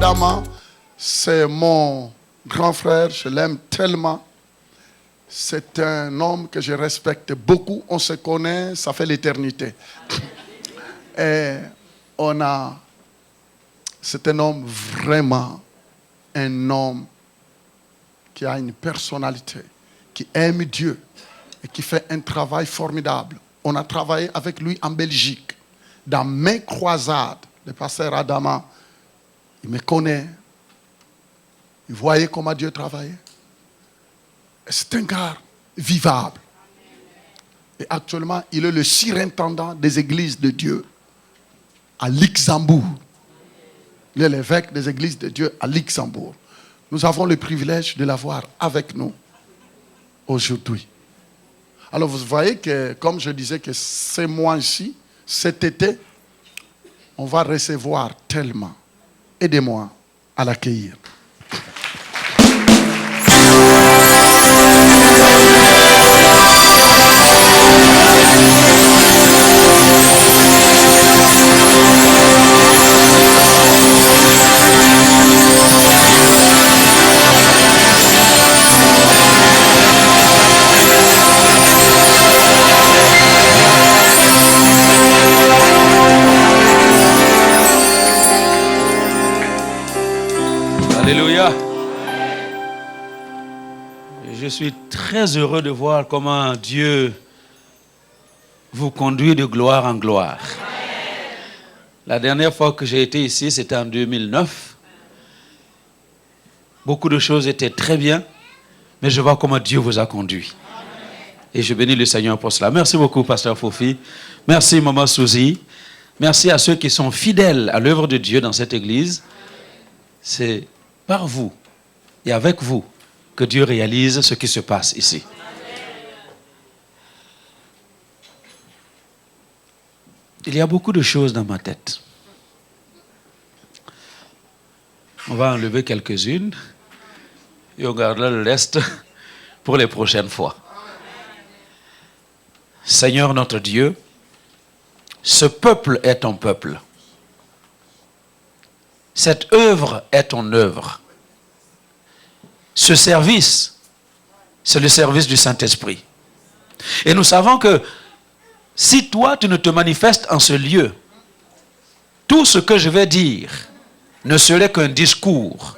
Adama, c'est mon grand frère, je l'aime tellement. C'est un homme que je respecte beaucoup. On se connaît, ça fait l'éternité. Et c'est un homme vraiment, un homme qui a une personnalité, qui aime Dieu et qui fait un travail formidable. On a travaillé avec lui en Belgique, dans mes croisades. Le pasteur Adama, il me connaît. Il voyait comment Dieu travaillait. C'est un gars vivable. Et actuellement, il est le surintendant des églises de Dieu à Luxembourg. Il est l'évêque des églises de Dieu à Luxembourg. Nous avons le privilège de l'avoir avec nous aujourd'hui. Alors vous voyez que, comme je disais, que ces mois-ci, cet été, on va recevoir tellement. Aidez-moi à l'accueillir. Alléluia. Je suis très heureux de voir comment Dieu vous conduit de gloire en gloire. La dernière fois que j'ai été ici, c'était en 2009. Beaucoup de choses étaient très bien, mais je vois comment Dieu vous a conduit. Et je bénis le Seigneur pour cela. Merci beaucoup, Pasteur Fofi. Merci, Maman Suzy. Merci à ceux qui sont fidèles à l'œuvre de Dieu dans cette église. C'est par vous et avec vous que Dieu réalise ce qui se passe ici. Il y a beaucoup de choses dans ma tête. On va enlever quelques-unes et on gardera le reste pour les prochaines fois. Seigneur notre Dieu, ce peuple est ton peuple. Cette œuvre est ton œuvre. Ce service, c'est le service du Saint-Esprit. Et nous savons que si toi, tu ne te manifestes en ce lieu, tout ce que je vais dire ne serait qu'un discours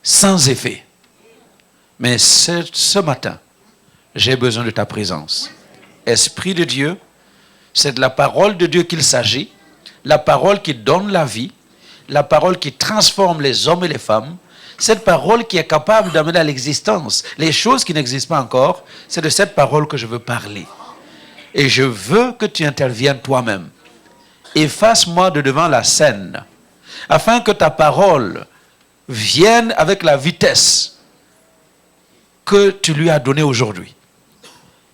sans effet. Mais ce matin, j'ai besoin de ta présence. Esprit de Dieu, c'est de la parole de Dieu qu'il s'agit, la parole qui donne la vie, la parole qui transforme les hommes et les femmes, cette parole qui est capable d'amener à l'existence les choses qui n'existent pas encore, c'est de cette parole que je veux parler. Et je veux que tu interviennes toi-même. Efface-moi de devant la scène, afin que ta parole vienne avec la vitesse que tu lui as donnée aujourd'hui.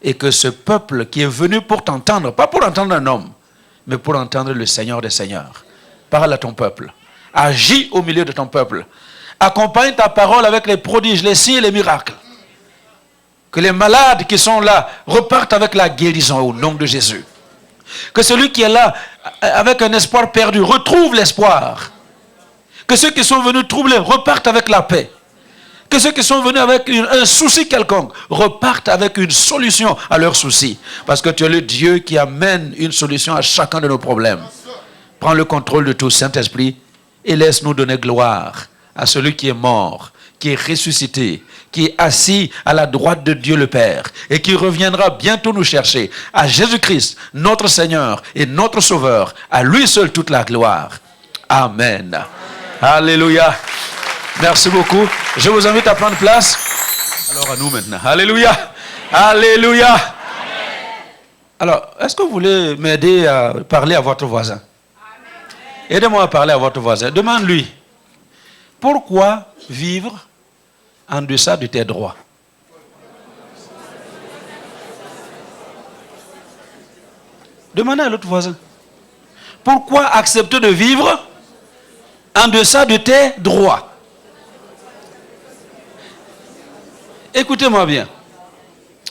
Et que ce peuple qui est venu pour t'entendre, pas pour entendre un homme, mais pour entendre le Seigneur des Seigneurs. Parle à ton peuple. Agis au milieu de ton peuple. Accompagne ta parole avec les prodiges, les signes et les miracles. Que les malades qui sont là repartent avec la guérison au nom de Jésus. Que celui qui est là avec un espoir perdu retrouve l'espoir. Que ceux qui sont venus troubler repartent avec la paix. Que ceux qui sont venus avec un souci quelconque repartent avec une solution à leurs soucis. Parce que tu es le Dieu qui amène une solution à chacun de nos problèmes. Prends le contrôle de tout, Saint-Esprit, et laisse-nous donner gloire à celui qui est mort, qui est ressuscité, qui est assis à la droite de Dieu le Père et qui reviendra bientôt nous chercher. À Jésus-Christ, notre Seigneur et notre Sauveur, à lui seul toute la gloire. Amen. Amen. Alléluia. Merci beaucoup. Je vous invite à prendre place. Alors à nous maintenant. Alléluia. Alléluia. Amen. Alors, est-ce que vous voulez m'aider à parler à votre voisin? Aidez-moi à parler à votre voisin. Demande-lui, pourquoi vivre en deçà de tes droits? Demandez à l'autre voisin. Pourquoi accepter de vivre en deçà de tes droits? Écoutez-moi bien.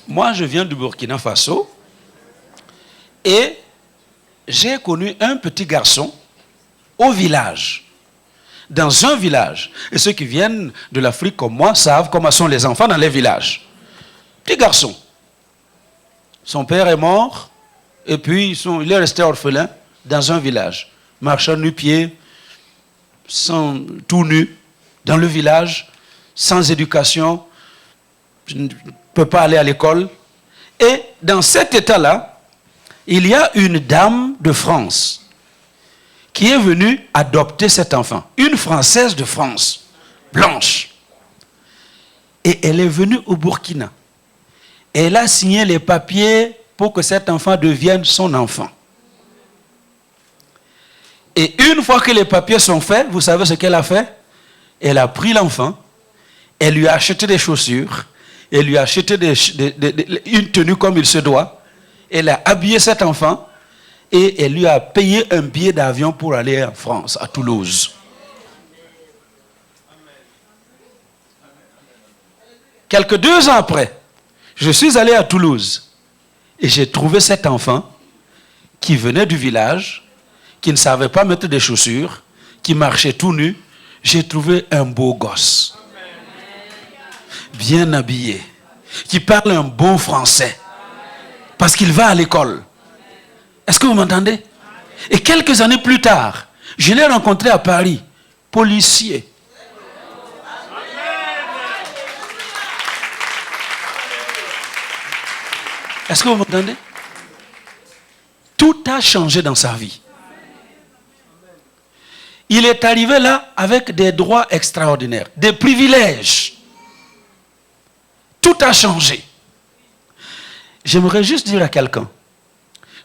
Moi, je viens du Burkina Faso et j'ai connu un petit garçon au village dans un village. Et ceux qui viennent de l'Afrique comme moi savent comment sont les enfants dans les villages. Petit garçon. Son père est mort et puis il est resté orphelin dans un village. Marchant nu-pied, tout nu, dans le village, sans éducation, ne peut pas aller à l'école. Et dans cet état-là, il y a une dame de France qui est venue adopter cet enfant. Une Française de France, blanche. Et elle est venue au Burkina. Elle a signé les papiers pour que cet enfant devienne son enfant. Et une fois que les papiers sont faits, vous savez ce qu'elle a fait? Elle a pris l'enfant, elle lui a acheté des chaussures, elle lui a acheté une tenue comme il se doit, elle a habillé cet enfant et elle lui a payé un billet d'avion pour aller en France, à Toulouse. Quelques 2 ans après, je suis allé à Toulouse et j'ai trouvé cet enfant qui venait du village, qui ne savait pas mettre des chaussures, qui marchait tout nu. J'ai trouvé un beau gosse, bien habillé, qui parle un bon français, parce qu'il va à l'école. Est-ce que vous m'entendez? Et quelques années plus tard, je l'ai rencontré à Paris, policier. Est-ce que vous m'entendez? Tout a changé dans sa vie. Il est arrivé là avec des droits extraordinaires, des privilèges. Tout a changé. J'aimerais juste dire à quelqu'un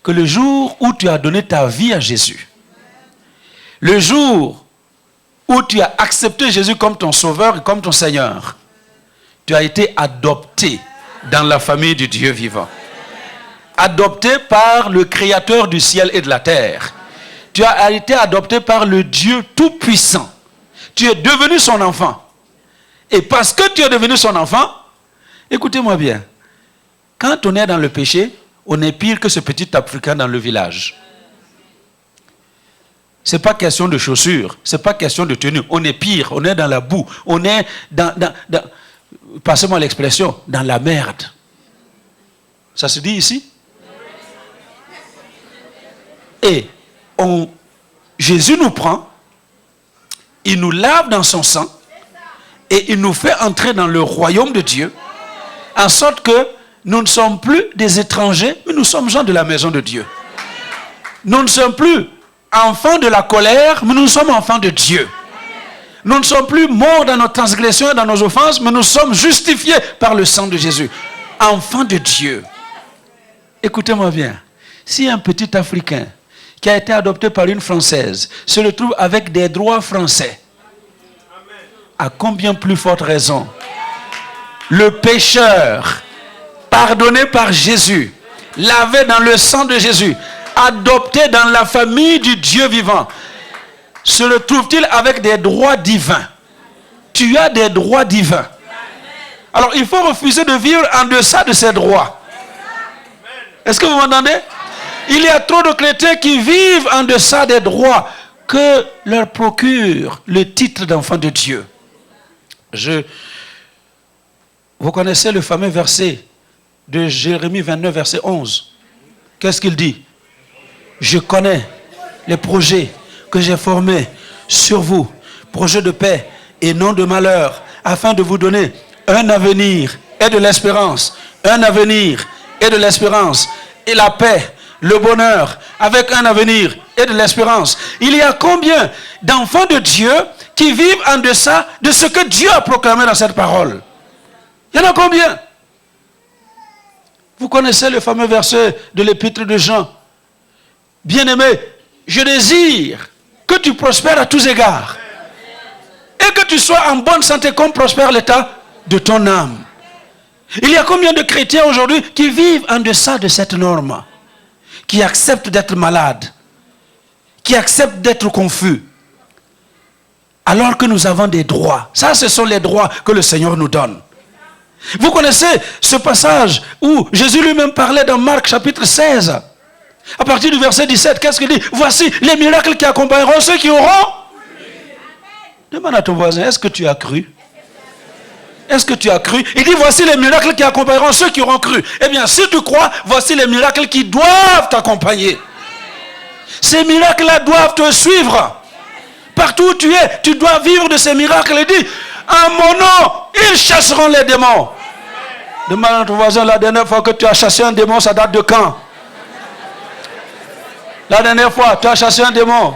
que le jour où tu as donné ta vie à Jésus, le jour où tu as accepté Jésus comme ton sauveur et comme ton Seigneur, tu as été adopté dans la famille du Dieu vivant. Adopté par le Créateur du ciel et de la terre. Tu as été adopté par le Dieu Tout-Puissant. Tu es devenu son enfant. Et parce que tu es devenu son enfant, écoutez-moi bien, quand on est dans le péché, on est pire que ce petit Africain dans le village. Ce n'est pas question de chaussures, ce n'est pas question de tenue. On est pire, on est dans la boue, on est passez-moi l'expression, dans la merde. Ça se dit ici? Et Jésus nous prend, il nous lave dans son sang et il nous fait entrer dans le royaume de Dieu, en sorte que nous ne sommes plus des étrangers, mais nous sommes gens de la maison de Dieu. Nous ne sommes plus enfants de la colère, mais nous sommes enfants de Dieu. Nous ne sommes plus morts dans nos transgressions et dans nos offenses, mais nous sommes justifiés par le sang de Jésus. Enfants de Dieu. Écoutez-moi bien. Si un petit Africain qui a été adopté par une Française se retrouve avec des droits français, à combien plus forte raison le pécheur, pardonné par Jésus, lavé dans le sang de Jésus, adopté dans la famille du Dieu vivant, se retrouve-t-il avec des droits divins? Tu as des droits divins. Alors il faut refuser de vivre en deçà de ces droits. Est-ce que vous m'entendez? Il y a trop de chrétiens qui vivent en deçà des droits que leur procure le titre d'enfant de Dieu. Vous connaissez le fameux verset de Jérémie 29, verset 11. Qu'est-ce qu'il dit? Je connais les projets que j'ai formés sur vous, projets de paix et non de malheur, afin de vous donner un avenir et de l'espérance. Un avenir et de l'espérance. Et la paix, le bonheur, avec un avenir et de l'espérance. Il y a combien d'enfants de Dieu qui vivent en deçà de ce que Dieu a proclamé dans cette parole? Il y en a combien? Vous connaissez le fameux verset de l'épître de Jean. Bien-aimé, je désire que tu prospères à tous égards et que tu sois en bonne santé comme prospère l'état de ton âme. Il y a combien de chrétiens aujourd'hui qui vivent en deçà de cette norme, qui acceptent d'être malades, qui acceptent d'être confus, alors que nous avons des droits. Ça, ce sont les droits que le Seigneur nous donne. Vous connaissez ce passage où Jésus lui-même parlait dans Marc chapitre 16. À partir du verset 17, qu'est-ce qu'il dit? Voici les miracles qui accompagneront ceux qui auront. Demande à ton voisin, est-ce que tu as cru? Est-ce que tu as cru? Il dit, voici les miracles qui accompagneront ceux qui auront cru. Eh bien, si tu crois, voici les miracles qui doivent t'accompagner. Ces miracles-là doivent te suivre. Partout où tu es, tu dois vivre de ces miracles. Il dit, en mon nom, ils chasseront les démons. Demande à ton voisin, la dernière fois que tu as chassé un démon, ça date de quand? La dernière fois, tu as chassé un démon.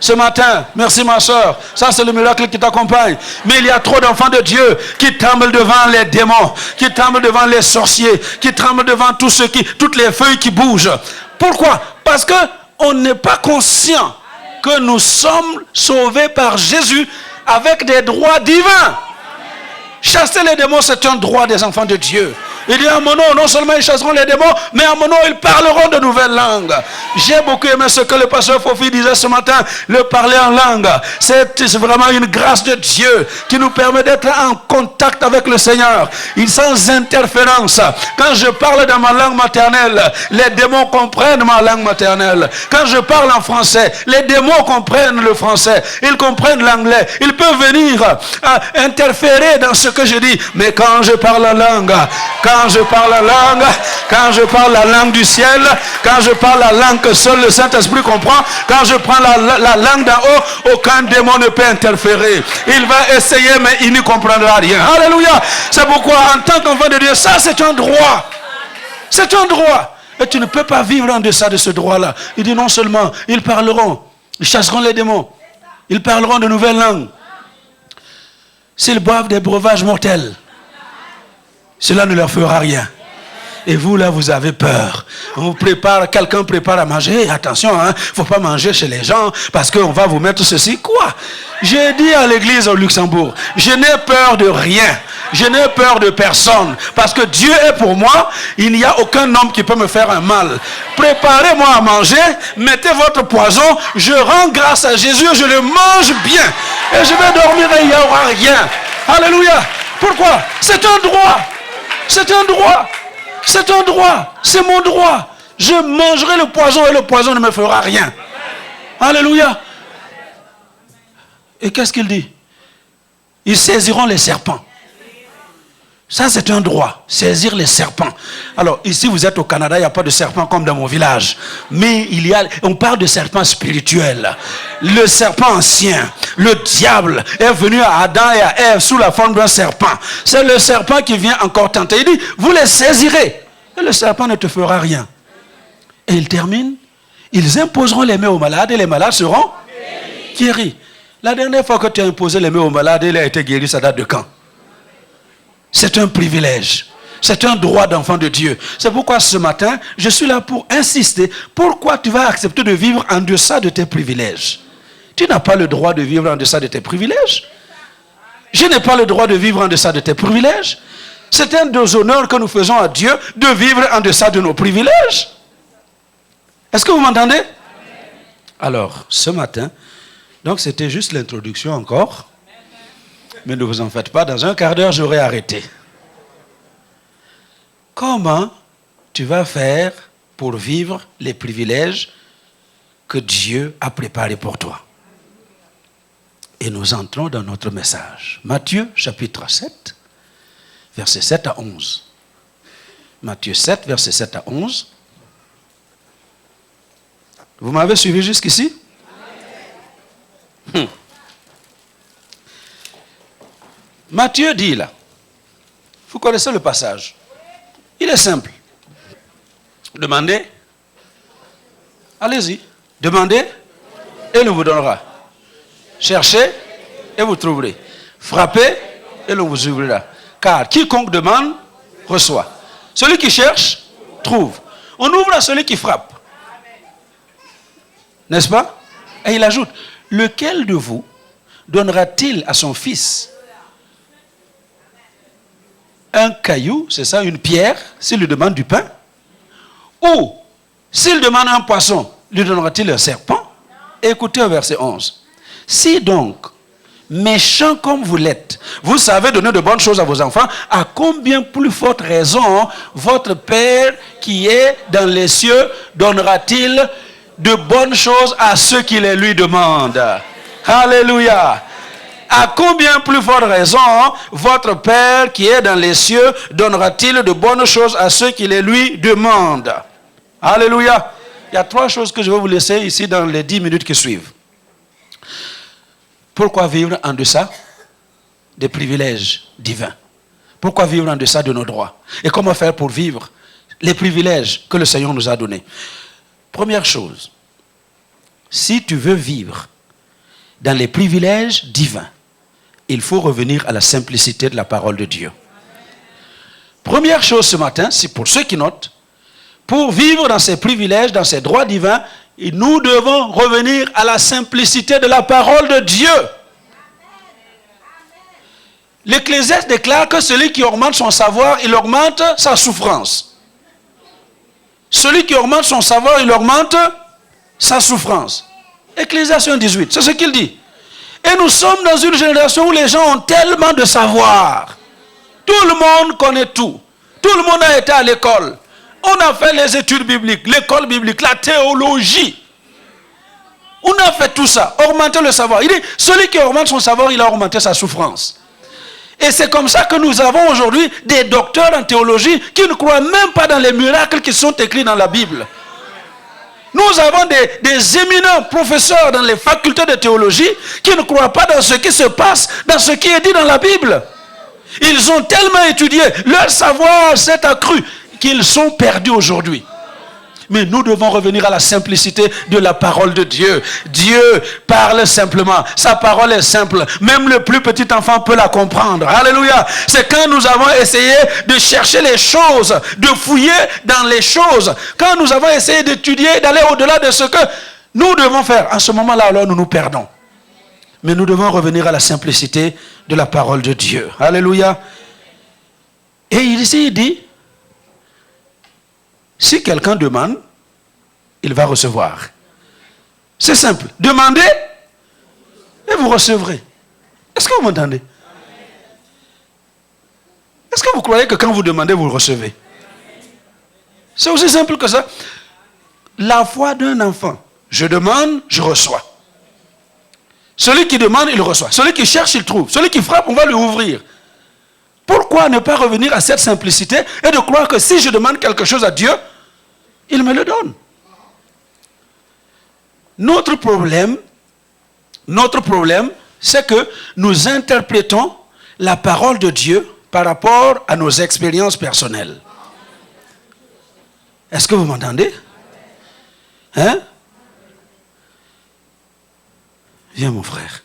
Ce matin, merci ma soeur, ça c'est le miracle qui t'accompagne. Mais il y a trop d'enfants de Dieu qui tremblent devant les démons, qui tremblent devant les sorciers, qui tremblent devant toutes les feuilles qui bougent. Pourquoi? Parce qu'on n'est pas conscient que nous sommes sauvés par Jésus avec des droits divins. Chasser les démons, c'est un droit des enfants de Dieu. Il dit à mon nom, non seulement ils chasseront les démons, mais à mon nom, ils parleront de nouvelles langues. J'ai beaucoup aimé ce que le pasteur Fofi disait ce matin. Le parler en langue, c'est vraiment une grâce de Dieu qui nous permet d'être en contact avec le Seigneur. Il sans interférence. Quand je parle dans ma langue maternelle, les démons comprennent ma langue maternelle. Quand je parle en français, les démons comprennent le français. Ils comprennent l'anglais. Ils peuvent venir interférer dans ce que je dis. Mais quand je parle en langue, quand je parle la langue du ciel, quand je parle la langue que seul le Saint-Esprit comprend, quand je prends la langue d'en haut, aucun démon ne peut interférer. Il va essayer, mais il ne comprendra rien. Alléluia. C'est pourquoi, en tant qu'enfant de Dieu, ça c'est un droit. C'est un droit. Et tu ne peux pas vivre en deçà de ce droit-là. Il dit non seulement, ils parleront, ils chasseront les démons, ils parleront de nouvelles langues. S'ils boivent des breuvages mortels, cela ne leur fera rien. Et vous, là, vous avez peur. Quelqu'un prépare à manger. Attention, il ne faut pas manger chez les gens parce qu'on va vous mettre ceci. Quoi? J'ai dit à l'église au Luxembourg, je n'ai peur de rien. Je n'ai peur de personne. Parce que Dieu est pour moi. Il n'y a aucun homme qui peut me faire un mal. Préparez-moi à manger. Mettez votre poison. Je rends grâce à Jésus. Je le mange bien. Et je vais dormir et il n'y aura rien. Alléluia. Pourquoi? C'est un droit. C'est un droit. C'est un droit. C'est mon droit. Je mangerai le poison et le poison ne me fera rien. Alléluia. Et qu'est-ce qu'il dit? Ils saisiront les serpents. Ça, c'est un droit. Saisir les serpents. Alors, ici, vous êtes au Canada, il n'y a pas de serpents comme dans mon village. Mais on parle de serpents spirituels. Le serpent ancien, le diable, est venu à Adam et à Ève sous la forme d'un serpent. C'est le serpent qui vient encore tenter. Il dit, vous les saisirez. Et le serpent ne te fera rien. Et il termine. Ils imposeront les mains aux malades et les malades seront guéris. La dernière fois que tu as imposé les mains aux malades, il a été guéri, ça date de quand? C'est un privilège. C'est un droit d'enfant de Dieu. C'est pourquoi ce matin, je suis là pour insister. Pourquoi tu vas accepter de vivre en deçà de tes privilèges? Tu n'as pas le droit de vivre en deçà de tes privilèges. Je n'ai pas le droit de vivre en deçà de tes privilèges. C'est un des honneurs que nous faisons à Dieu de vivre en deçà de nos privilèges. Est-ce que vous m'entendez? Alors, ce matin, donc c'était juste l'introduction encore. Mais ne vous en faites pas, dans un quart d'heure, j'aurai arrêté. Comment tu vas faire pour vivre les privilèges que Dieu a préparés pour toi? Et nous entrons dans notre message. Matthieu, chapitre 7, versets 7 à 11. Matthieu 7, versets 7 à 11. Vous m'avez suivi jusqu'ici? Matthieu dit là, vous connaissez le passage. Il est simple. Demandez. Allez-y. Demandez et l'on vous donnera. Cherchez et vous trouverez. Frappez et l'on vous ouvrira. Car quiconque demande, reçoit. Celui qui cherche, trouve. On ouvre à celui qui frappe. N'est-ce pas? Et il ajoute, lequel de vous donnera-t-il à son fils un caillou, c'est ça, une pierre, s'il lui demande du pain? Ou, s'il demande un poisson, lui donnera-t-il un serpent? Écoutez au verset 11. Si donc, méchants comme vous l'êtes, vous savez donner de bonnes choses à vos enfants, à combien plus forte raison votre Père qui est dans les cieux donnera-t-il de bonnes choses à ceux qui les lui demandent? Alléluia. À combien plus forte raison, votre Père qui est dans les cieux donnera-t-il de bonnes choses à ceux qui les lui demandent? Alléluia. Il y a 3 choses que je vais vous laisser ici dans les 10 minutes qui suivent. Pourquoi vivre en deçà des privilèges divins? Pourquoi vivre en deçà de nos droits? Et comment faire pour vivre les privilèges que le Seigneur nous a donnés? Première chose, si tu veux vivre dans les privilèges divins, il faut revenir à la simplicité de la parole de Dieu. Première chose ce matin, c'est pour ceux qui notent, pour vivre dans ces privilèges, dans ces droits divins, nous devons revenir à la simplicité de la parole de Dieu. L'Ecclésiaste déclare que celui qui augmente son savoir, il augmente sa souffrance. Celui qui augmente son savoir, il augmente sa souffrance. Ecclésiaste 1:18, c'est ce qu'il dit. Et nous sommes dans une génération où les gens ont tellement de savoir. Tout le monde connaît tout. Tout le monde a été à l'école. On a fait les études bibliques, l'école biblique, la théologie. On a fait tout ça, augmenter le savoir. Il dit, celui qui augmente son savoir, il a augmenté sa souffrance. Et c'est comme ça que nous avons aujourd'hui des docteurs en théologie qui ne croient même pas dans les miracles qui sont écrits dans la Bible. Nous avons des éminents professeurs dans les facultés de théologie qui ne croient pas dans ce qui se passe, dans ce qui est dit dans la Bible. Ils ont tellement étudié, leur savoir s'est accru qu'ils sont perdus aujourd'hui. Mais nous devons revenir à la simplicité de la parole de Dieu. Dieu parle simplement. Sa parole est simple. Même le plus petit enfant peut la comprendre. Alléluia. C'est quand nous avons essayé de chercher les choses, de fouiller dans les choses, quand nous avons essayé d'étudier, d'aller au-delà de ce que nous devons faire. En ce moment-là, alors, nous nous perdons. Mais nous devons revenir à la simplicité de la parole de Dieu. Alléluia. Et ici, il dit, si quelqu'un demande, il va recevoir. C'est simple. Demandez et vous recevrez. Est-ce que vous m'entendez? Est-ce que vous croyez que quand vous demandez, vous recevez? C'est aussi simple que ça. La foi d'un enfant. Je demande, je reçois. Celui qui demande, il reçoit. Celui qui cherche, il trouve. Celui qui frappe, on va lui ouvrir. Pourquoi ne pas revenir à cette simplicité et de croire que si je demande quelque chose à Dieu, il me le donne? Notre problème, c'est que nous interprétons la parole de Dieu par rapport à nos expériences personnelles. Est-ce que vous m'entendez? Hein? Viens mon frère.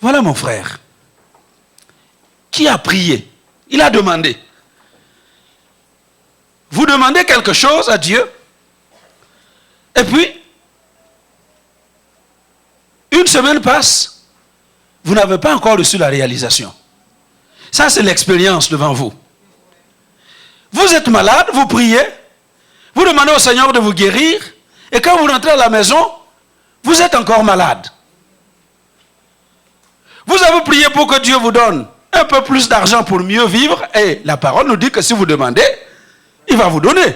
Voilà mon frère. Qui a prié? Il a demandé. Vous demandez quelque chose à Dieu, et puis, une semaine passe, vous n'avez pas encore reçu la réalisation. Ça, c'est l'expérience devant vous. Vous êtes malade, vous priez, vous demandez au Seigneur de vous guérir, et quand vous rentrez à la maison, vous êtes encore malade. Vous avez prié pour que Dieu vous donne un peu plus d'argent pour mieux vivre, et la parole nous dit que si vous demandez, il va vous donner.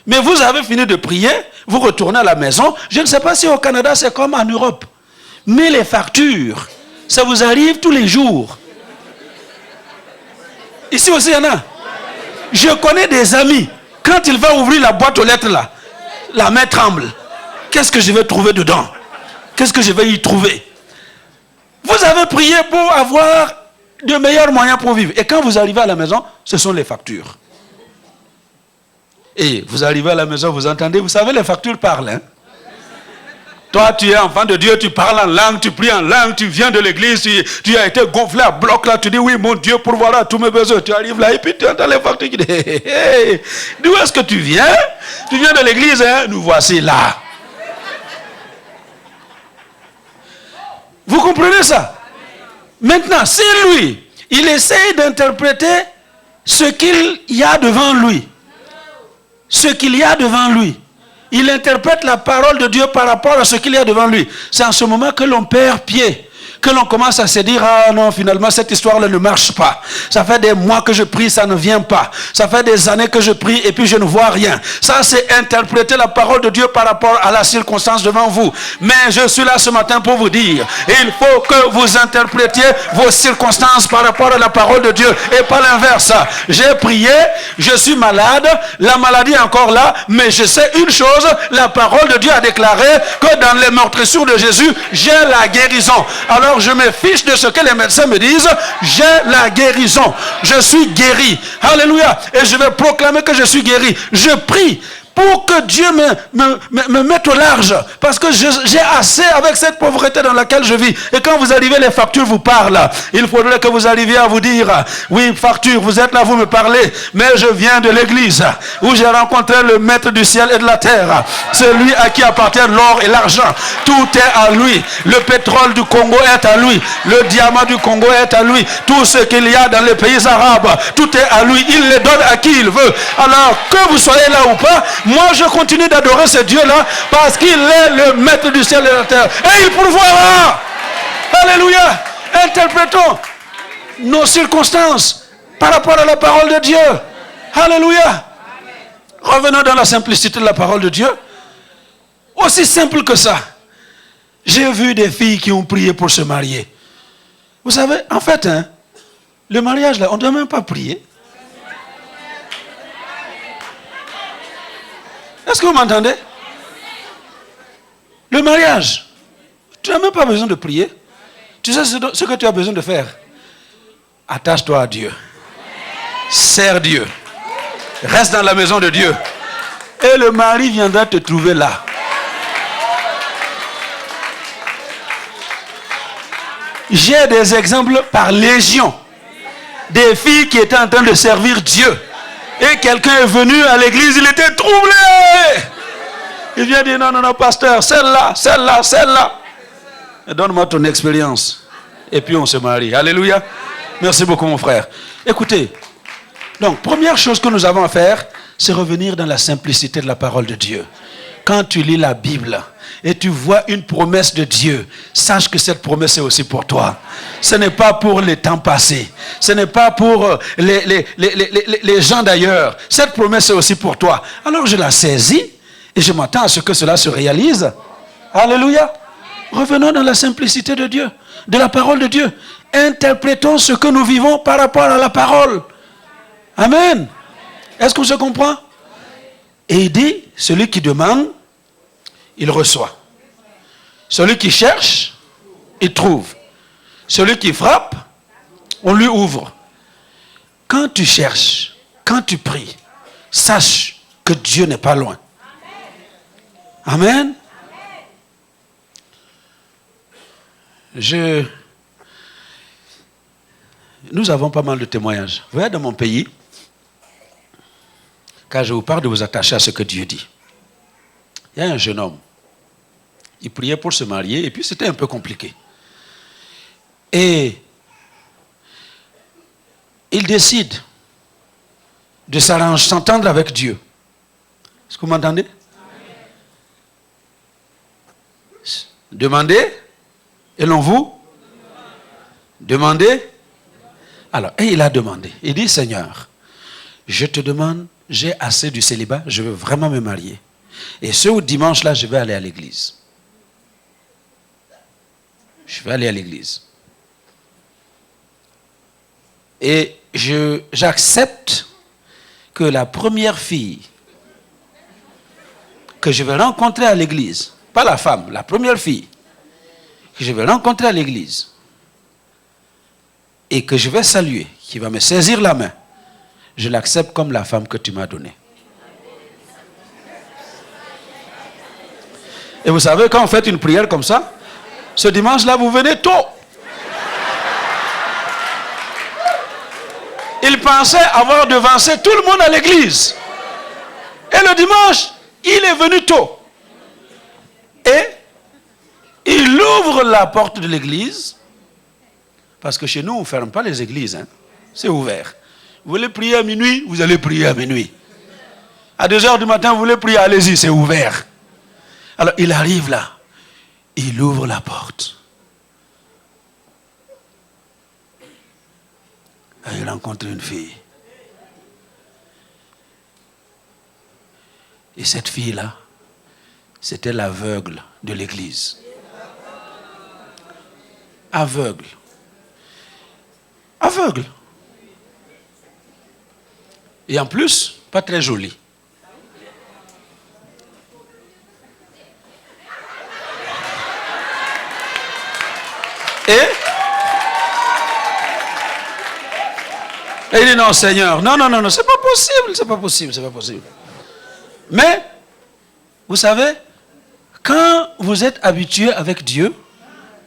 Mais vous avez fini de prier, vous retournez à la maison. Je ne sais pas si au Canada c'est comme en Europe, mais les factures, ça vous arrive tous les jours. Ici aussi il y en a. Je connais des amis, quand il va ouvrir la boîte aux lettres là, la main tremble. Qu'est-ce que je vais trouver dedans? Qu'est-ce que je vais y trouver? Vous avez prié pour avoir de meilleurs moyens pour vivre. Et quand vous arrivez à la maison, ce sont les factures. Et vous arrivez à la maison, vous entendez, vous savez, les factures parlent. Hein? Toi, tu es enfant de Dieu, tu parles en langue, tu pries en langue, tu viens de l'église, tu as été gonflé à bloc là, tu dis oui, mon Dieu, pourvoira tous mes besoins. Tu arrives là et puis tu entends les factures qui disent hey, d'où est-ce que tu viens? Tu viens de l'église, hein? Nous voici là. Vous comprenez ça? Maintenant, si lui, il essaye d'interpréter ce qu'il y a devant lui, il interprète la parole de Dieu par rapport à ce qu'il y a devant lui. C'est en ce moment que l'on perd pied, que l'on commence à se dire, ah non, finalement, cette histoire-là ne marche pas. Ça fait des mois que je prie, ça ne vient pas. Ça fait des années que je prie et puis je ne vois rien. Ça, c'est interpréter la parole de Dieu par rapport à la circonstance devant vous. Mais je suis là ce matin pour vous dire, il faut que vous interprétiez vos circonstances par rapport à la parole de Dieu et pas l'inverse. J'ai prié, je suis malade, la maladie est encore là, mais je sais une chose, la parole de Dieu a déclaré que dans les meurtrissures de Jésus, j'ai la guérison. Alors je me fiche de ce que les médecins me disent, j'ai la guérison. Je suis guéri. Alléluia. Et je vais proclamer que je suis guéri. Je prie pour que Dieu me mette au large. Parce que j'ai assez avec cette pauvreté dans laquelle je vis. Et quand vous arrivez, les factures vous parlent. Il faudrait que vous arriviez à vous dire, oui, facture, vous êtes là, vous me parlez, mais je viens de l'église où j'ai rencontré le maître du ciel et de la terre. Celui à qui appartient l'or et l'argent. Tout est à lui. Le pétrole du Congo est à lui. Le diamant du Congo est à lui. Tout ce qu'il y a dans les pays arabes, tout est à lui. Il les donne à qui il veut. Alors, que vous soyez là ou pas, moi, je continue d'adorer ce Dieu-là parce qu'il est le maître du ciel et de la terre. Et il pourvoira. Alléluia. Interprétons nos circonstances par rapport à la parole de Dieu. Alléluia. Revenons dans la simplicité de la parole de Dieu. Aussi simple que ça. J'ai vu des filles qui ont prié pour se marier. Vous savez, en fait, le mariage, là, on ne doit même pas prier. Est-ce que vous m'entendez? Le mariage, tu n'as même pas besoin de prier. Tu sais ce que tu as besoin de faire? Attache-toi à Dieu. Sers Dieu. Reste dans la maison de Dieu. Et le mari viendra te trouver là. J'ai des exemples par légion. Des filles qui étaient en train de servir Dieu. Et quelqu'un est venu à l'église, il était troublé. Il vient dire, non, pasteur, celle-là. Donne-moi ton expérience. Et puis on se marie. Alléluia. Merci beaucoup mon frère. Écoutez, donc première chose que nous avons à faire, c'est revenir dans la simplicité de la parole de Dieu. Quand tu lis la Bible et tu vois une promesse de Dieu, sache que cette promesse est aussi pour toi. Ce n'est pas pour les temps passés. Ce n'est pas pour les gens d'ailleurs. Cette promesse est aussi pour toi. Alors je la saisis et je m'attends à ce que cela se réalise. Alléluia. Revenons dans la simplicité de Dieu, de la parole de Dieu. Interprétons ce que nous vivons par rapport à la parole. Amen. Est-ce qu'on se comprend? Et il dit, celui qui demande, il reçoit. Celui qui cherche, il trouve. Celui qui frappe, on lui ouvre. Quand tu cherches, quand tu pries, sache que Dieu n'est pas loin. Amen. Nous avons pas mal de témoignages. Vous voyez, dans mon pays, quand je vous parle de vous attacher à ce que Dieu dit, il y a un jeune homme. Il priait pour se marier et puis c'était un peu compliqué. Et il décide de s'entendre avec Dieu. Est-ce que vous m'entendez? Demandez et l'on vous demandez. Alors, et il a demandé. Il dit, Seigneur, je te demande, j'ai assez du célibat, je veux vraiment me marier. Et ce dimanche-là, je vais aller à l'église. Je vais aller à l'église. Et j'accepte que la première fille que je vais rencontrer à l'église, pas la femme, la première fille que je vais rencontrer à l'église et que je vais saluer, qui va me saisir la main, je l'accepte comme la femme que tu m'as donnée. Et vous savez, quand vous faites une prière comme ça, ce dimanche-là, vous venez tôt. Il pensait avoir devancé tout le monde à l'église. Et le dimanche, il est venu tôt. Et il ouvre la porte de l'église. Parce que chez nous, on ne ferme pas les églises. C'est ouvert. Vous voulez prier à minuit, vous allez prier à minuit. À 2h du matin, vous voulez prier, allez-y, c'est ouvert. Alors, il arrive là. Il ouvre la porte. il rencontre une fille. Et cette fille-là, c'était l'aveugle de l'église. Aveugle. Aveugle. Et en plus, pas très jolie. Et il dit non, Seigneur, non, c'est pas possible. Mais, vous savez, quand vous êtes habitué avec Dieu,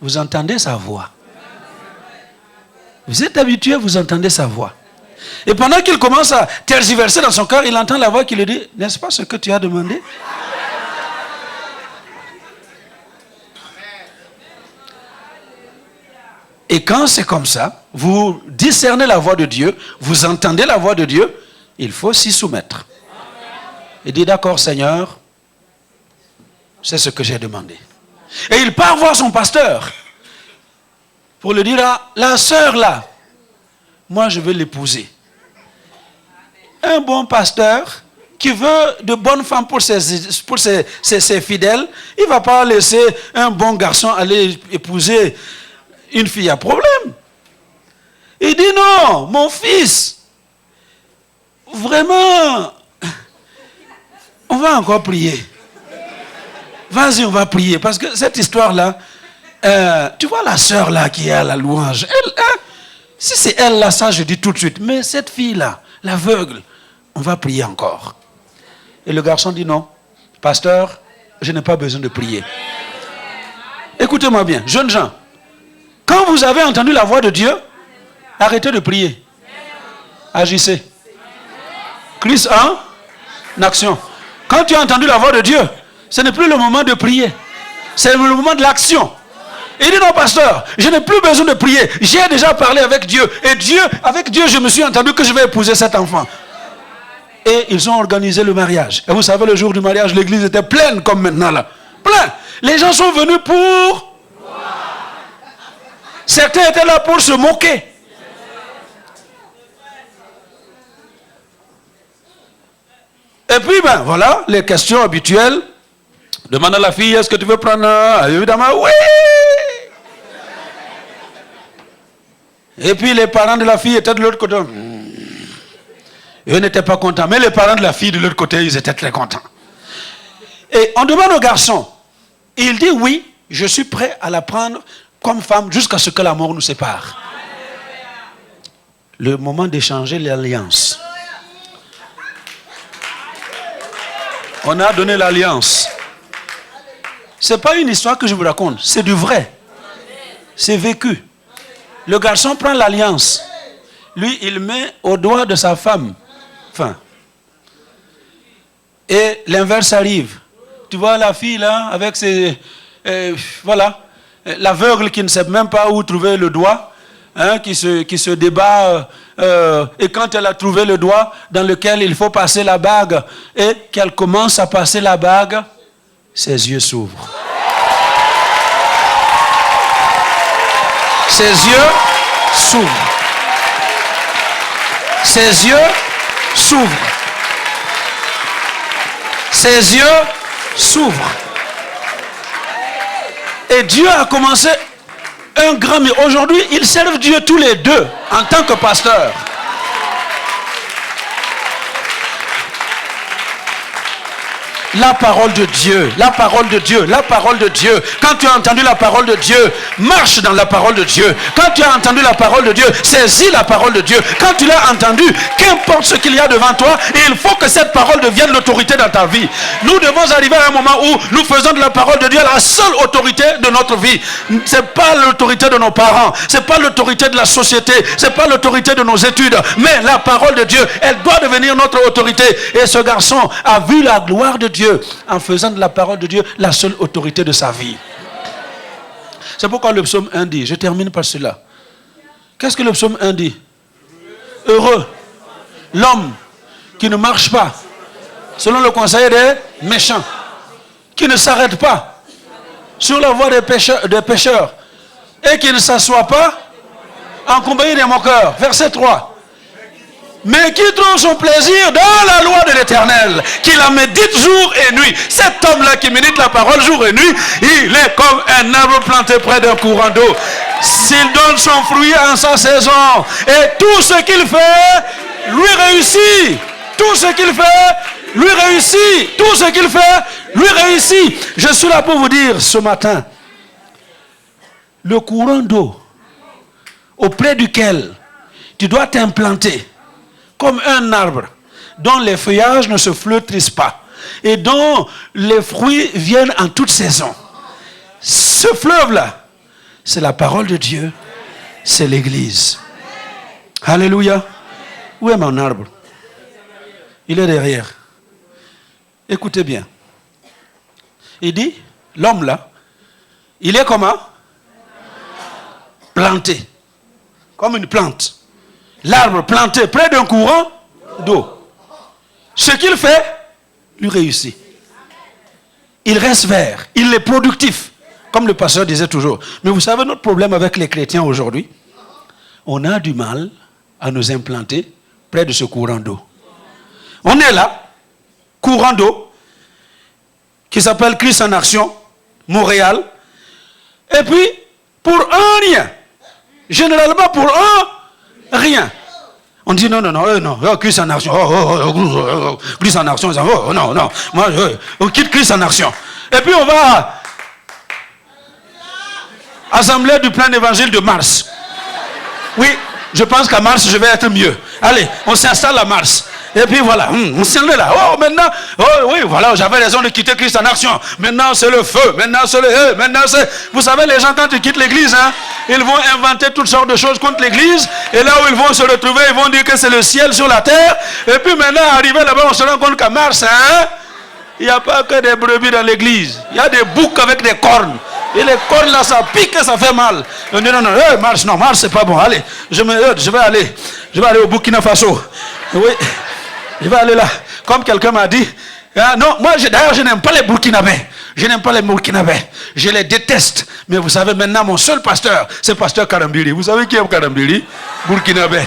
vous entendez sa voix. Vous êtes habitué, vous entendez sa voix. Et pendant qu'il commence à tergiverser dans son cœur, il entend la voix qui lui dit, n'est-ce pas ce que tu as demandé? Et quand c'est comme ça, vous discernez la voix de Dieu, vous entendez la voix de Dieu, il faut s'y soumettre. Et dit, d'accord Seigneur, c'est ce que j'ai demandé. Et il part voir son pasteur pour lui dire, la sœur là, moi je veux l'épouser. Un bon pasteur qui veut de bonnes femmes pour ses fidèles, il ne va pas laisser un bon garçon aller épouser une fille à problème. Il dit non, mon fils, vraiment, on va encore prier. Vas-y, on va prier. Parce que cette histoire-là, tu vois la sœur là qui est à la louange, elle, si c'est elle là, ça je dis tout de suite. Mais cette fille-là, l'aveugle, on va prier encore. Et le garçon dit non, pasteur, je n'ai pas besoin de prier. Écoutez-moi bien, jeunes gens, quand vous avez entendu la voix de Dieu, arrêtez de prier. Agissez. Christ en action. Quand tu as entendu la voix de Dieu, ce n'est plus le moment de prier. C'est le moment de l'action. Il dit non, pasteur, je n'ai plus besoin de prier. J'ai déjà parlé avec Dieu. Et avec Dieu, je me suis entendu que je vais épouser cet enfant. Et ils ont organisé le mariage. Et vous savez, le jour du mariage, l'église était pleine comme maintenant là. Plein. Les gens sont venus pour... Certains étaient là pour se moquer. Et puis, ben voilà, les questions habituelles. Demande à la fille, est-ce que tu veux prendre? Évidemment, oui. Et puis les parents de la fille étaient de l'autre côté. Eux n'étaient pas contents. Mais les parents de la fille de l'autre côté, ils étaient très contents. Et on demande au garçon. Il dit oui, je suis prêt à la prendre comme femme jusqu'à ce que la mort nous sépare. Le moment d'échanger l'alliance. On a donné l'alliance. Ce n'est pas une histoire que je vous raconte, c'est du vrai. C'est vécu. Le garçon prend l'alliance. Lui, il met au doigt de sa femme. Enfin. Et l'inverse arrive. Tu vois la fille là, avec ses... voilà. L'aveugle qui ne sait même pas où trouver le doigt, hein, qui se débat, et quand elle a trouvé le doigt dans lequel il faut passer la bague, et qu'elle commence à passer la bague, ses yeux s'ouvrent. Ses yeux s'ouvrent. Ses yeux s'ouvrent. Ses yeux s'ouvrent. Et Dieu a commencé un grand miracle. Aujourd'hui, ils servent Dieu tous les deux en tant que pasteurs. La parole de Dieu, la parole de Dieu, la parole de Dieu. Quand tu as entendu la parole de Dieu, marche dans la parole de Dieu. Quand tu as entendu la parole de Dieu, saisis la parole de Dieu. Quand tu l'as entendu, qu'importe ce qu'il y a devant toi, il faut que cette parole devienne l'autorité dans ta vie. Nous devons arriver à un moment où nous faisons de la parole de Dieu la seule autorité de notre vie. Ce n'est pas l'autorité de nos parents, ce n'est pas l'autorité de la société, ce n'est pas l'autorité de nos études, mais la parole de Dieu, elle doit devenir notre autorité. Et ce garçon a vu la gloire de Dieu en faisant de la parole de Dieu la seule autorité de sa vie. C'est pourquoi le psaume 1 dit, je termine par cela. Qu'est-ce que le psaume 1 dit? Heureux l'homme qui ne marche pas selon le conseil des méchants, qui ne s'arrête pas sur la voie des pécheurs et qui ne s'assoit pas en compagnie des moqueurs. Verset 3. mais qui trouve son plaisir dans la loi de l'Éternel, qui la médite jour et nuit. Cet homme-là qui médite la parole jour et nuit, il est comme un arbre planté près d'un courant d'eau. S'il donne son fruit en sa saison, et tout ce qu'il fait, lui réussit. Tout ce qu'il fait, lui réussit. Tout ce qu'il fait, lui réussit. Je suis là pour vous dire ce matin, le courant d'eau auprès duquel tu dois t'implanter comme un arbre dont les feuillages ne se flétrissent pas et dont les fruits viennent en toute saison. Ce fleuve-là, c'est la parole de Dieu, c'est l'Église. Alléluia. Où est mon arbre? Il est derrière. Écoutez bien. Il dit, l'homme là, il est comment? Planté. Comme une plante. L'arbre planté près d'un courant d'eau. Ce qu'il fait, lui réussit. Il reste vert. Il est productif. Comme le pasteur disait toujours. Mais vous savez, notre problème avec les chrétiens aujourd'hui, on a du mal à nous implanter près de ce courant d'eau. On est là, courant d'eau, qui s'appelle Christ en Action, Montréal. Et puis, pour un rien, généralement pour un rien. On dit non, Christ en Action, Christ en Action, non, moi, on quitte Christ en Action. Et puis on va à Assemblée du plein évangile de Mars. Oui, je pense qu'à Mars, je vais être mieux. Allez, on s'installe à Mars. Et puis voilà, on s'en est là. Oh, maintenant, oh oui, voilà, j'avais raison de quitter Christ en Action. Maintenant, c'est le feu. Maintenant, c'est le... maintenant, c'est... Vous savez, les gens, quand ils quittent l'église, hein, ils vont inventer toutes sortes de choses contre l'église. Et là où ils vont se retrouver, ils vont dire que c'est le ciel sur la terre. Et puis maintenant, arrivé là-bas, on se rend compte qu'à Mars, hein, il n'y a pas que des brebis dans l'église. Il y a des boucs avec des cornes. Et les cornes là, ça pique et ça fait mal. On dit non, Mars, c'est pas bon. Allez, je vais aller au Burkina Faso. Oui. Je vais aller là. Comme quelqu'un m'a dit, ah, non, moi d'ailleurs je n'aime pas les Burkinabés. Je n'aime pas les Burkinabés. Je les déteste. Mais vous savez, maintenant mon seul pasteur, c'est pasteur Karambiri. Vous savez qui est Karambiri? Burkinabé.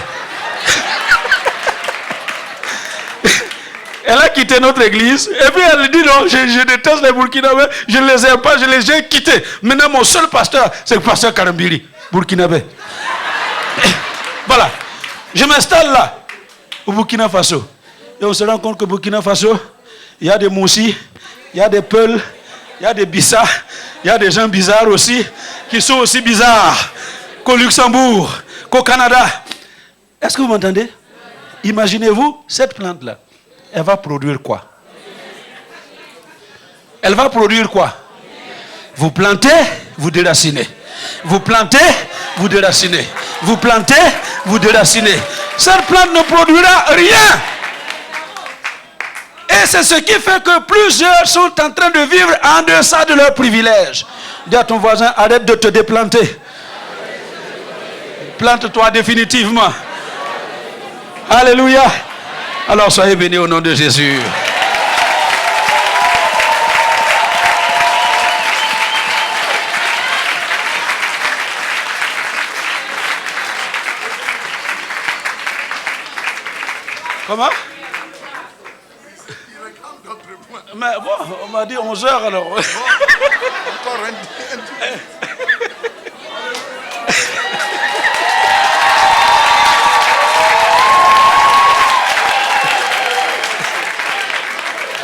Elle a quitté notre église. Et puis elle dit non, je déteste les Burkinabés. Je ne les aime pas, je les ai quittés. Maintenant mon seul pasteur, c'est le pasteur Karambiri. Burkinabé. Voilà. Je m'installe là, au Burkina Faso. Et on se rend compte qu'au Burkina Faso, il y a des moussis, il y a des peuls, il y a des Bissa, il y a des gens bizarres aussi, qui sont aussi bizarres qu'au Luxembourg, qu'au Canada. Est-ce que vous m'entendez? Imaginez-vous, cette plante-là, elle va produire quoi? Elle va produire quoi? Vous plantez, vous déracinez. Vous plantez, vous déracinez. Vous plantez, vous déracinez. Cette plante ne produira rien. Et c'est ce qui fait que plusieurs sont en train de vivre en deçà de leurs privilèges. Dis à ton voisin, arrête de te déplanter. Plante-toi définitivement. Alléluia. Alors soyez bénis au nom de Jésus. Comment? Mais bon, on m'a dit 11h alors. Encore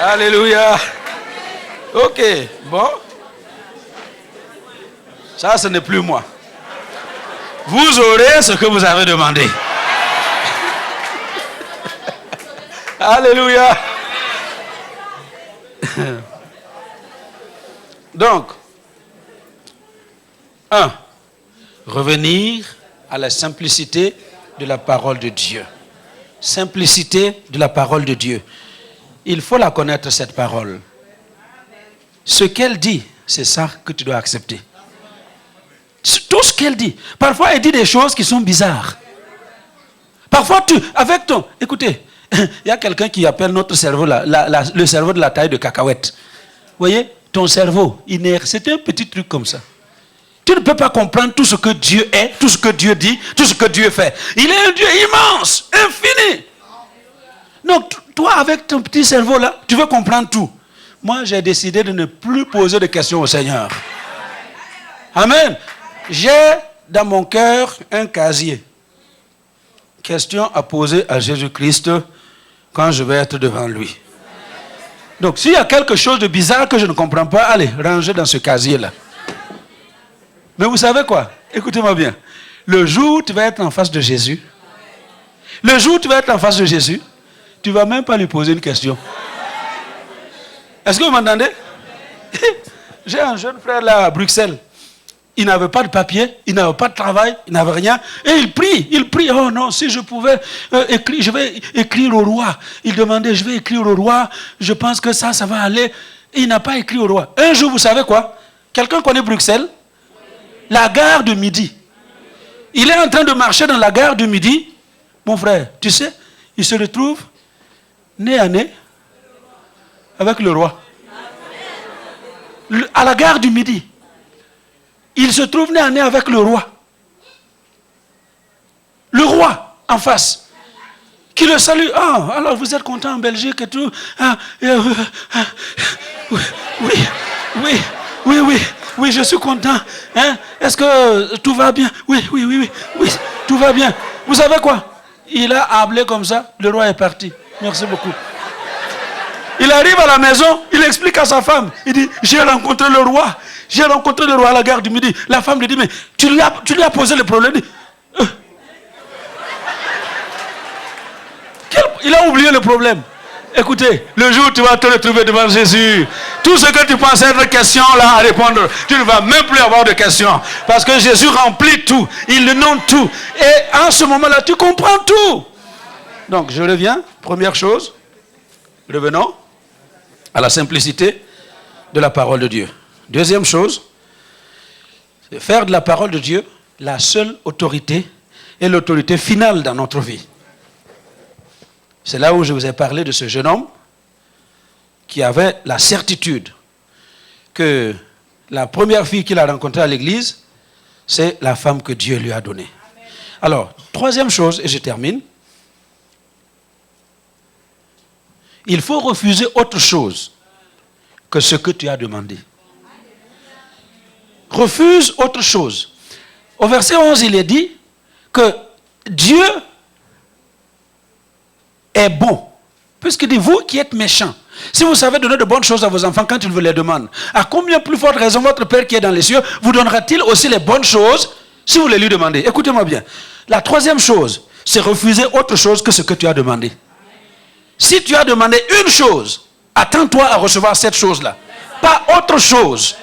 Alléluia. Ok, bon. Ça, ce n'est plus moi. Vous aurez ce que vous avez demandé. Alléluia. Donc, 1. Revenir à la simplicité de la parole de Dieu. Simplicité de la parole de Dieu. Il faut la connaître, cette parole. Ce qu'elle dit, c'est ça que tu dois accepter. Tout ce qu'elle dit. Parfois, elle dit des choses qui sont bizarres. Parfois, écoutez, il y a quelqu'un qui appelle notre cerveau le cerveau de la taille de cacahuète. Vous voyez, ton cerveau, c'est un petit truc comme ça. Tu ne peux pas comprendre tout ce que Dieu est, tout ce que Dieu dit, tout ce que Dieu fait. Il est un Dieu immense, infini. Donc, toi, avec ton petit cerveau là, tu veux comprendre tout. Moi, j'ai décidé de ne plus poser de questions au Seigneur. Amen. J'ai dans mon cœur un casier. Question à poser à Jésus-Christ quand je vais être devant lui. Donc, s'il y a quelque chose de bizarre que je ne comprends pas, allez, rangez dans ce casier-là. Mais vous savez quoi? Écoutez-moi bien. Le jour où tu vas être en face de Jésus, le jour où tu vas être en face de Jésus, tu ne vas même pas lui poser une question. Est-ce que vous m'entendez? J'ai un jeune frère là à Bruxelles. Il n'avait pas de papier, il n'avait pas de travail, il n'avait rien. Et il prie. Oh non, si je pouvais écrire, je vais écrire au roi. Il demandait, je vais écrire au roi. Je pense que ça va aller. Et il n'a pas écrit au roi. Un jour, vous savez quoi? Quelqu'un connaît Bruxelles? La gare de Midi. Il est en train de marcher dans la gare de Midi. Mon frère, tu sais, il se retrouve nez à nez avec le roi. À la gare du Midi. Il se trouve nez à nez avec le roi. Le roi en face. Qui le salue. Ah, alors vous êtes content en Belgique et tout. Oui, je suis content. Hein? Est-ce que tout va bien? Oui, tout va bien. Vous savez quoi? Il a hablé comme ça, le roi est parti. Merci beaucoup. Il arrive à la maison, il explique à sa femme. Il dit, j'ai rencontré le roi. J'ai rencontré le roi à la gare du Midi. La femme lui dit, mais tu lui as posé le problème. Il a oublié le problème. Écoutez, le jour où tu vas te retrouver devant Jésus, tout ce que tu penses être question là à répondre, tu ne vas même plus avoir de questions. Parce que Jésus remplit tout. Il le nomme tout. Et en ce moment-là, tu comprends tout. Donc, je reviens. Première chose. Revenons à la simplicité de la parole de Dieu. Deuxième chose, c'est faire de la parole de Dieu la seule autorité et l'autorité finale dans notre vie. C'est là où je vous ai parlé de ce jeune homme qui avait la certitude que la première fille qu'il a rencontrée à l'église, c'est la femme que Dieu lui a donnée. Alors, troisième chose, et je termine. Il faut refuser autre chose que ce que tu as demandé. Refuse autre chose. Au verset 11, il est dit que Dieu est bon. Puisqu'il dit, vous qui êtes méchants, si vous savez donner de bonnes choses à vos enfants quand ils vous les demandent, à combien plus forte raison votre Père qui est dans les cieux vous donnera-t-il aussi les bonnes choses si vous les lui demandez? Écoutez-moi bien. La troisième chose, c'est refuser autre chose que ce que tu as demandé. Si tu as demandé une chose, attends-toi à recevoir cette chose-là. Pas autre chose.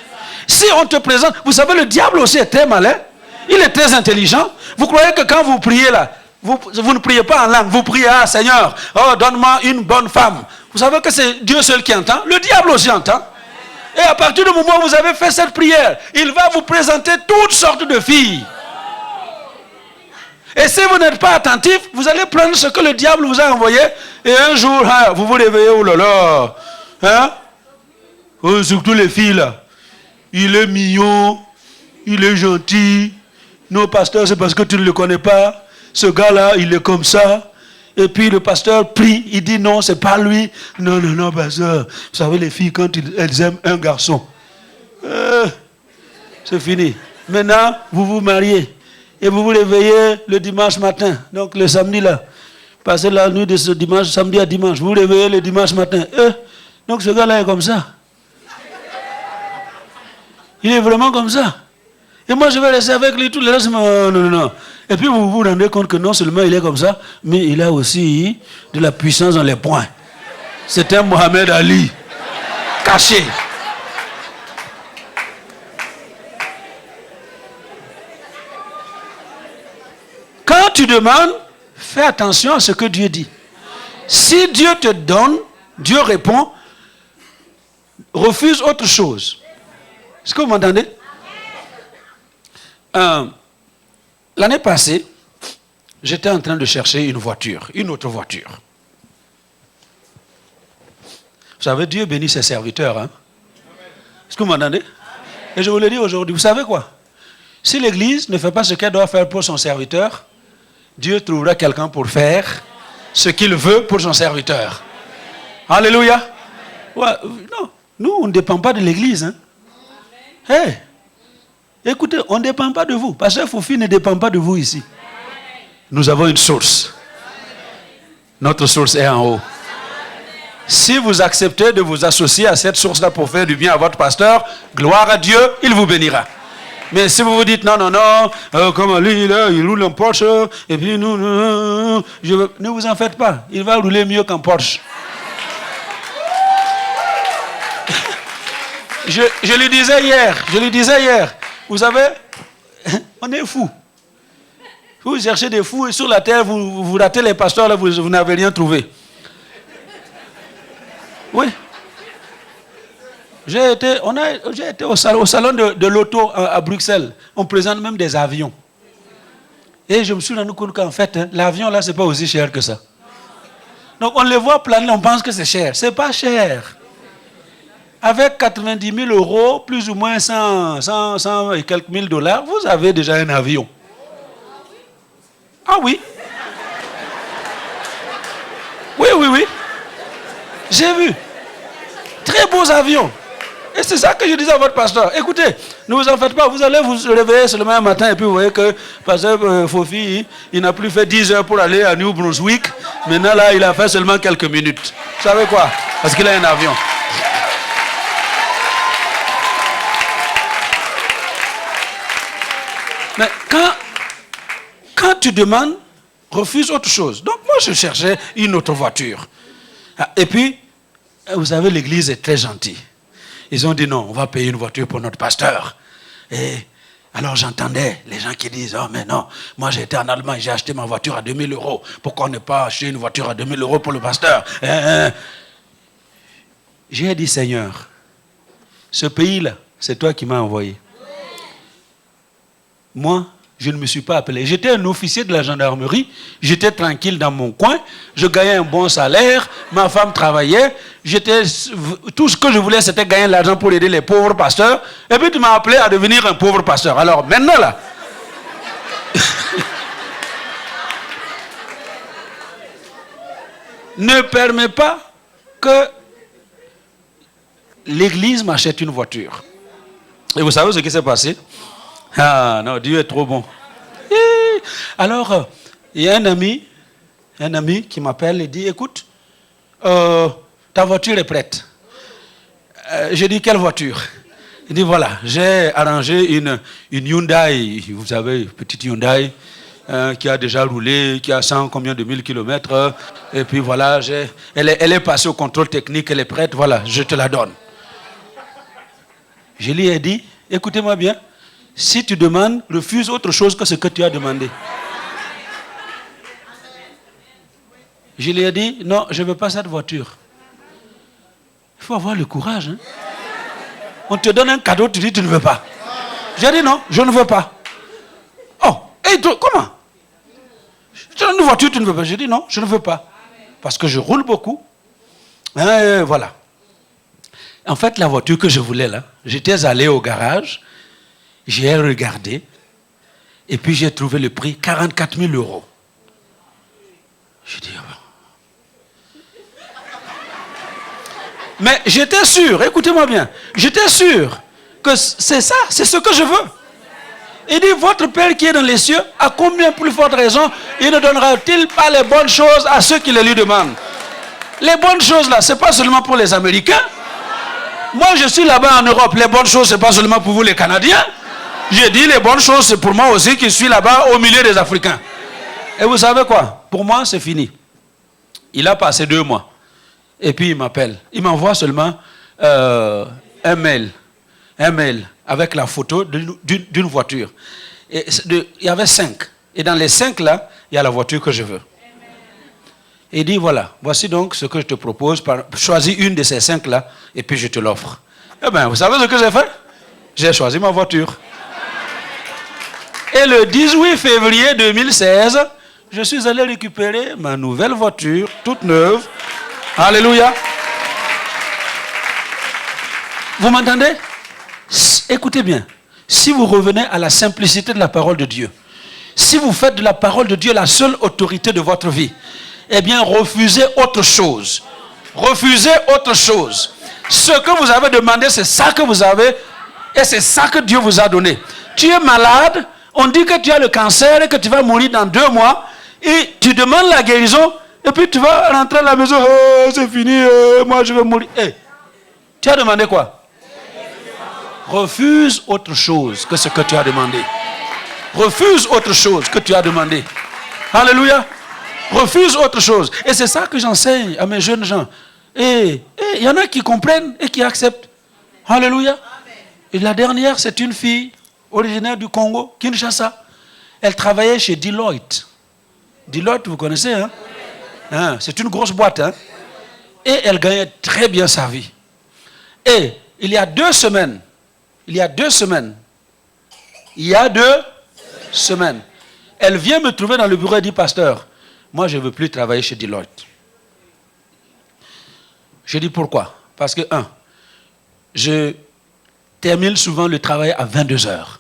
Si on te présente, vous savez, le diable aussi est très malin. Il est très intelligent. Vous croyez que quand vous priez là, vous ne priez pas en langue, vous priez, ah Seigneur, oh donne-moi une bonne femme. Vous savez que c'est Dieu seul qui entend. Le diable aussi entend. Et à partir du moment où vous avez fait cette prière, il va vous présenter toutes sortes de filles. Et si vous n'êtes pas attentif, vous allez prendre ce que le diable vous a envoyé. Et un jour, vous vous réveillez, oh là là. Hein? Oh, surtout les filles là. Il est mignon, il est gentil. Non, pasteur, c'est parce que tu ne le connais pas. Ce gars-là, il est comme ça. Et puis le pasteur prie, il dit non, c'est pas lui. Non, pasteur. Vous savez, les filles, quand elles aiment un garçon, c'est fini. Maintenant, vous vous mariez. Et vous vous réveillez le dimanche matin. Donc le samedi là. Passez la nuit de ce dimanche, samedi à dimanche. Vous vous réveillez le dimanche matin. Donc ce gars-là est comme ça. Il est vraiment comme ça. Et moi je vais rester avec lui tout le reste. Non. Et puis vous vous rendez compte que non seulement il est comme ça, mais il a aussi de la puissance dans les poings. C'est un Mohamed Ali. Caché. Quand tu demandes, fais attention à ce que Dieu dit. Si Dieu te donne, Dieu répond, refuse autre chose. Est-ce que vous m'entendez? L'année passée, j'étais en train de chercher une autre voiture. Vous savez, Dieu bénit ses serviteurs. Hein? Est-ce que vous m'entendez? Et je vous le dis aujourd'hui, vous savez quoi? Si l'Église ne fait pas ce qu'elle doit faire pour son serviteur, Dieu trouvera quelqu'un pour faire ce qu'il veut pour son serviteur. Alléluia. Ouais, non, nous, on ne dépend pas de l'église. Hein. Hey, écoutez, on ne dépend pas de vous. Pasteur Foufi ne dépend pas de vous ici. Nous avons une source. Notre source est en haut. Si vous acceptez de vous associer à cette source-là pour faire du bien à votre pasteur, gloire à Dieu, il vous bénira. Mais si vous vous dites non, comme lui, là, il roule en Porsche, et puis ne vous en faites pas. Il va rouler mieux qu'en Porsche. Je lui disais hier, vous savez, on est fous. Vous cherchez des fous et sur la terre, vous ratez les pasteurs, là, vous n'avez rien trouvé. Oui. J'ai été au salon de l'auto à Bruxelles. On présente même des avions. Et je me suis rendu compte qu'en fait, l'avion là, c'est pas aussi cher que ça. Donc on les voit planer, on pense que c'est cher. C'est pas cher. Avec 90 000 euros, plus ou moins 100 et quelques mille dollars, vous avez déjà un avion. Ah oui. Oui. J'ai vu. Très beaux avions. Et c'est ça que je disais à votre pasteur. Écoutez, ne vous en faites pas. Vous allez vous réveiller seulement un matin et puis vous voyez que pasteur Fofi, il n'a plus fait 10 heures pour aller à New Brunswick. Maintenant, là, il a fait seulement quelques minutes. Vous savez quoi? Parce qu'il a un avion. Mais quand tu demandes, refuse autre chose. Donc moi, je cherchais une autre voiture. Et puis, vous savez, l'église est très gentille. Ils ont dit non, on va payer une voiture pour notre pasteur. Et alors j'entendais les gens qui disent, oh mais non, moi j'ai été en Allemagne, j'ai acheté ma voiture à 2000 euros. Pourquoi on n'est pas acheté une voiture à 2000 euros pour le pasteur? J'ai dit, Seigneur, ce pays-là, c'est toi qui m'as envoyé. Moi, je ne me suis pas appelé. J'étais un officier de la gendarmerie. J'étais tranquille dans mon coin. Je gagnais un bon salaire. Ma femme travaillait. Tout ce que je voulais, c'était gagner de l'argent pour aider les pauvres pasteurs. Et puis tu m'as appelé à devenir un pauvre pasteur. Alors maintenant là, ne permets pas que l'église m'achète une voiture. Et vous savez ce qui s'est passé? Ah non, Dieu est trop bon. Alors, il y a un ami qui m'appelle et dit, écoute, ta voiture est prête. J'ai dit, quelle voiture? Il dit, voilà, j'ai arrangé une Hyundai, vous savez, petite Hyundai, qui a déjà roulé, qui a 100 combien de 1000 kilomètres. Et puis voilà, elle est passée au contrôle technique, elle est prête, voilà, je te la donne. Je lui ai dit, écoutez-moi bien, si tu demandes, refuse autre chose que ce que tu as demandé. Je lui ai dit, non, je ne veux pas cette voiture. Il faut avoir le courage. Hein? On te donne un cadeau, tu dis tu ne veux pas. J'ai dit non, je ne veux pas. Oh, et toi, comment? Je te donne une voiture, tu ne veux pas. J'ai dit non, je ne veux pas. Parce que je roule beaucoup. Voilà. En fait, la voiture que je voulais là, j'étais allé au garage. J'ai regardé et puis j'ai trouvé le prix 44 000 euros. Je dis, mais j'étais sûr, écoutez-moi bien, j'étais sûr que c'est ça, c'est ce que je veux. Il dit, votre Père qui est dans les cieux, à combien plus forte raison, il ne donnera-t-il pas les bonnes choses à ceux qui les lui demandent? Les bonnes choses là, c'est pas seulement pour les Américains. Moi, je suis là-bas en Europe, les bonnes choses, c'est pas seulement pour vous les Canadiens. J'ai dit les bonnes choses, c'est pour moi aussi qui suis là-bas au milieu des Africains. Et vous savez quoi? Pour moi, c'est fini. Il a passé 2 mois. Et puis il m'appelle. Il m'envoie seulement un mail avec la photo d'une voiture. Et il y avait 5. Et dans les 5 là, il y a la voiture que je veux. Et il dit voilà, voici donc ce que je te propose. Choisis une de ces 5 là et puis je te l'offre. Eh bien, vous savez ce que j'ai fait? J'ai choisi ma voiture. Et le 18 février 2016, je suis allé récupérer ma nouvelle voiture, toute neuve. Alléluia. Vous m'entendez? Écoutez bien. Si vous revenez à la simplicité de la parole de Dieu, si vous faites de la parole de Dieu la seule autorité de votre vie, eh bien, refusez autre chose. Refusez autre chose. Ce que vous avez demandé, c'est ça que vous avez, et c'est ça que Dieu vous a donné. Tu es malade, on dit que tu as le cancer et que tu vas mourir dans 2 mois, et tu demandes la guérison, et puis tu vas rentrer à la maison, oh, c'est fini, moi je vais mourir. Hey, tu as demandé quoi? Refuse autre chose que ce que tu as demandé. Refuse autre chose que tu as demandé. Alléluia. Refuse autre chose. Et c'est ça que j'enseigne à mes jeunes gens. Et il y en a qui comprennent et qui acceptent. Alléluia. Et la dernière, c'est une fille originaire du Congo, Kinshasa. Elle travaillait chez Deloitte. Deloitte, vous connaissez, hein? C'est une grosse boîte, hein? Et elle gagnait très bien sa vie. Et il y a 2 semaines, elle vient me trouver dans le bureau et dit, pasteur, moi je ne veux plus travailler chez Deloitte. Je dis pourquoi? Parce que, je termine souvent le travail à 22 heures.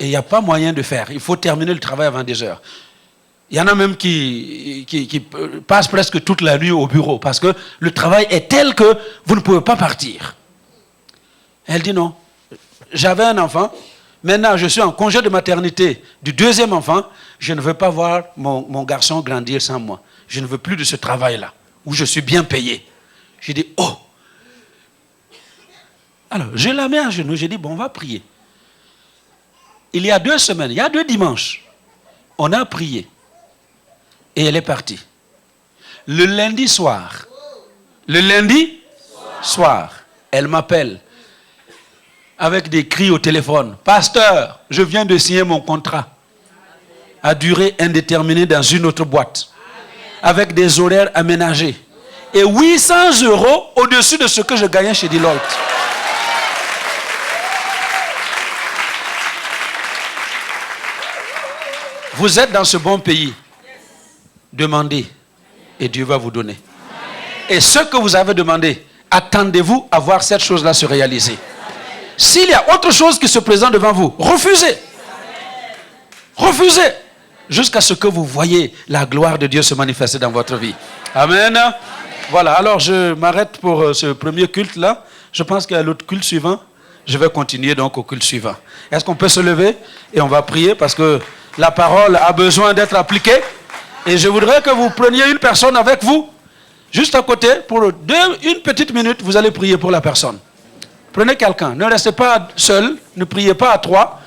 Et il n'y a pas moyen de faire. Il faut terminer le travail à 22 heures. Il y en a même qui passent presque toute la nuit au bureau parce que le travail est tel que vous ne pouvez pas partir. Elle dit non. J'avais un enfant. Maintenant, je suis en congé de maternité du 2e enfant. Je ne veux pas voir mon garçon grandir sans moi. Je ne veux plus de ce travail-là où je suis bien payé. J'ai dit, oh. Alors, je la mets à genoux. J'ai dit, bon, on va prier. Il y a 2 semaines, il y a 2 dimanches, on a prié. Et elle est partie. Le lundi soir, elle m'appelle avec des cris au téléphone. Pasteur, je viens de signer mon contrat à durée indéterminée dans une autre boîte, avec des horaires aménagés. Et 800 € au-dessus de ce que je gagnais chez Deloitte. Vous êtes dans ce bon pays. Demandez et Dieu va vous donner. Et ce que vous avez demandé, attendez-vous à voir cette chose-là se réaliser. S'il y a autre chose qui se présente devant vous, refusez. Refusez. Jusqu'à ce que vous voyez la gloire de Dieu se manifester dans votre vie. Amen. Voilà, alors je m'arrête pour ce premier culte-là. Je pense qu'il y a l'autre culte suivant. Je vais continuer donc au culte suivant. Est-ce qu'on peut se lever et on va prier parce que la parole a besoin d'être appliquée. Et je voudrais que vous preniez une personne avec vous, juste à côté, pour une petite minute, vous allez prier pour la personne. Prenez quelqu'un. Ne restez pas seul, ne priez pas à 3,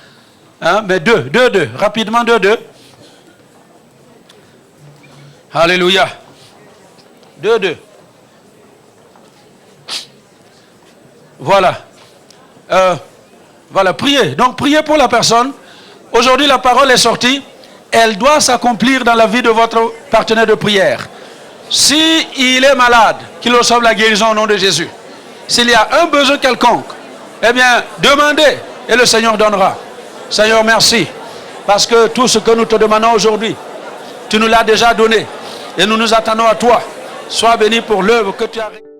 mais 2, rapidement 2. Alléluia. 2. Voilà. Voilà, priez. Donc priez pour la personne. Aujourd'hui, la parole est sortie. Elle doit s'accomplir dans la vie de votre partenaire de prière. S'il est malade, qu'il reçoive la guérison au nom de Jésus. S'il y a un besoin quelconque, eh bien, demandez et le Seigneur donnera. Seigneur, merci. Parce que tout ce que nous te demandons aujourd'hui, tu nous l'as déjà donné. Et nous nous attendons à toi. Sois béni pour l'œuvre que tu as réalisée.